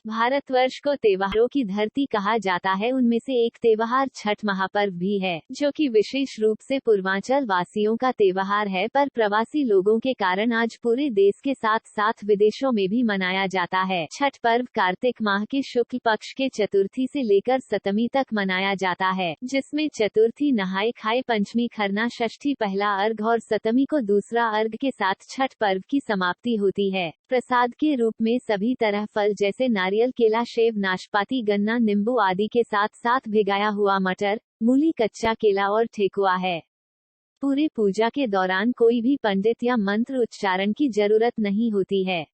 भारतवर्ष को त्योहारों की धरती कहा जाता है। उनमें से एक त्योहार छठ महापर्व भी है, जो कि विशेष रूप से पूर्वांचल वासियों का त्योहार है, पर प्रवासी लोगों के कारण आज पूरे देश के साथ साथ विदेशों में भी मनाया जाता है। छठ पर्व कार्तिक माह के शुक्ल पक्ष के चतुर्थी से लेकर सप्तमी तक मनाया जाता है, जिसमें चतुर्थी नहाय खाए, पंचमी खरना, षष्ठी पहला अर्घ और सप्तमी को दूसरा अर्घ के साथ छठ पर्व की समाप्ति होती है। प्रसाद के रूप में सभी तरह फल जैसे नारियल, केला, सेब, नाशपाती, गन्ना, नींबू आदि के साथ साथ भिगाया हुआ मटर, मूली, कच्चा केला और ठेकुआ है। पूरे पूजा के दौरान कोई भी पंडित या मंत्र उच्चारण की जरूरत नहीं होती है।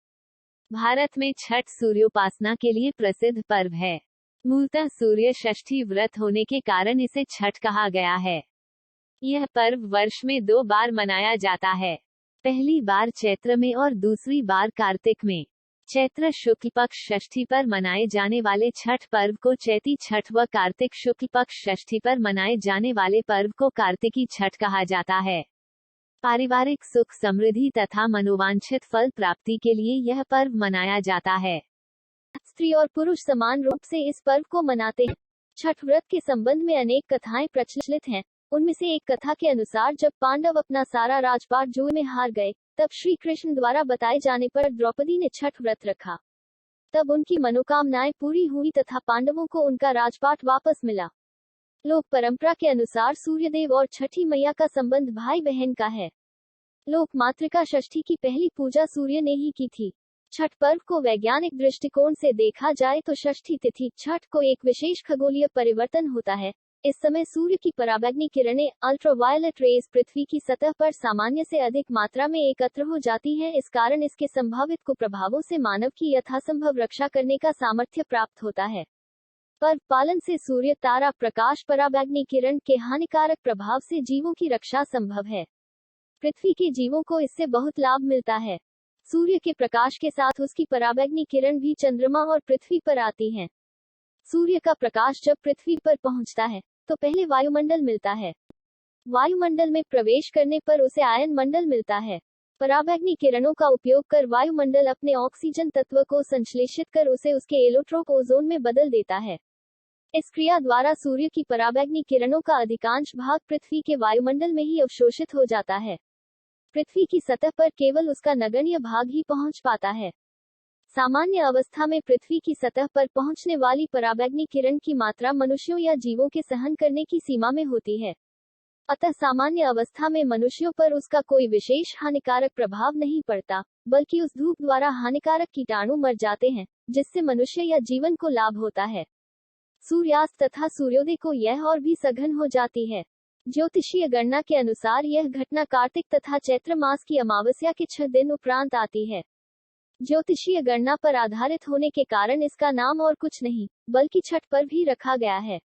भारत में छठ सूर्योपासना के लिए प्रसिद्ध पर्व है। मूलतः सूर्य षष्ठी व्रत होने के कारण इसे छठ कहा गया है। यह पर्व वर्ष में 2 बार मनाया जाता है, पहली बार चैत्र में और दूसरी बार कार्तिक में। चैत्र शुक्ल पक्ष षष्ठी पर मनाए जाने वाले छठ पर्व को चैती छठ व कार्तिक शुक्ल पक्ष षष्ठी पर मनाए जाने वाले पर्व को कार्तिकी छठ कहा जाता है। पारिवारिक सुख, समृद्धि तथा मनोवांछित फल प्राप्ति के लिए यह पर्व मनाया जाता है। स्त्री और पुरुष समान रूप से इस पर्व को मनाते हैं। छठ व्रत के संबंध में अनेक कथाएं प्रचलित हैं। उनमें से एक कथा के अनुसार जब पांडव अपना सारा राजपाट जुए में हार गए, तब श्री कृष्ण द्वारा बताए जाने पर द्रौपदी ने छठ व्रत रखा। तब उनकी मनोकामनाएं पूरी हुई तथा पांडवों को उनका राजपाट वापस मिला। लोक परंपरा के अनुसार सूर्यदेव और छठी मैया का संबंध भाई बहन का है। लोक मातृका षष्ठी की पहली पूजा सूर्य ने ही की थी। छठ पर्व को वैज्ञानिक दृष्टिकोण से देखा जाए तो षष्ठी तिथि छठ को एक विशेष खगोलीय परिवर्तन होता है। इस समय सूर्य की पराबैंगनी किरणें अल्ट्रावायलेट रेज पृथ्वी की सतह पर सामान्य से अधिक मात्रा में एकत्र हो जाती हैं। इस कारण इसके संभावित कुप्रभावों से मानव की यथासंभव रक्षा करने का सामर्थ्य प्राप्त होता है। पर्व पालन से सूर्य, तारा प्रकाश, पराबैंगनी किरण के हानिकारक प्रभाव से जीवों की रक्षा संभव है। पृथ्वी के जीवों को इससे बहुत लाभ मिलता है। सूर्य के प्रकाश के साथ उसकी पराबैंगनी किरण भी चंद्रमा और पृथ्वी पर आती हैं। सूर्य का प्रकाश जब पृथ्वी पर पहुंचता है तो पहले वायुमंडल मिलता है। वायुमंडल में प्रवेश करने पर उसे आयन मंडल मिलता है। पराबैंगनी किरणों का उपयोग कर वायुमंडल अपने ऑक्सीजन तत्व को संश्लेषित कर उसे उसके एलोट्रोप ओजोन में बदल देता है। इस क्रिया द्वारा सूर्य की पराबैंगनी किरणों का अधिकांश भाग पृथ्वी के वायुमंडल में ही अवशोषित हो जाता है। पृथ्वी की सतह पर केवल उसका नगण्य भाग ही पहुंच पाता है। सामान्य अवस्था में पृथ्वी की सतह पर पहुंचने वाली पराबैंगनी किरण की मात्रा मनुष्यों या जीवों के सहन करने की सीमा में होती है। अतः सामान्य अवस्था में मनुष्यों पर उसका कोई विशेष हानिकारक प्रभाव नहीं पड़ता, बल्कि उस धूप द्वारा हानिकारक कीटाणु मर जाते हैं, जिससे मनुष्य या जीवन को लाभ होता है। सूर्यास्त तथा सूर्योदय को यह और भी सघन हो जाती है। ज्योतिषीय गणना के अनुसार यह घटना कार्तिक तथा चैत्र मास की अमावस्या के 6 दिन उपरांत आती है। ज्योतिषीय गणना पर आधारित होने के कारण इसका नाम और कुछ नहीं, बल्कि छठ पर्व ही रखा गया है।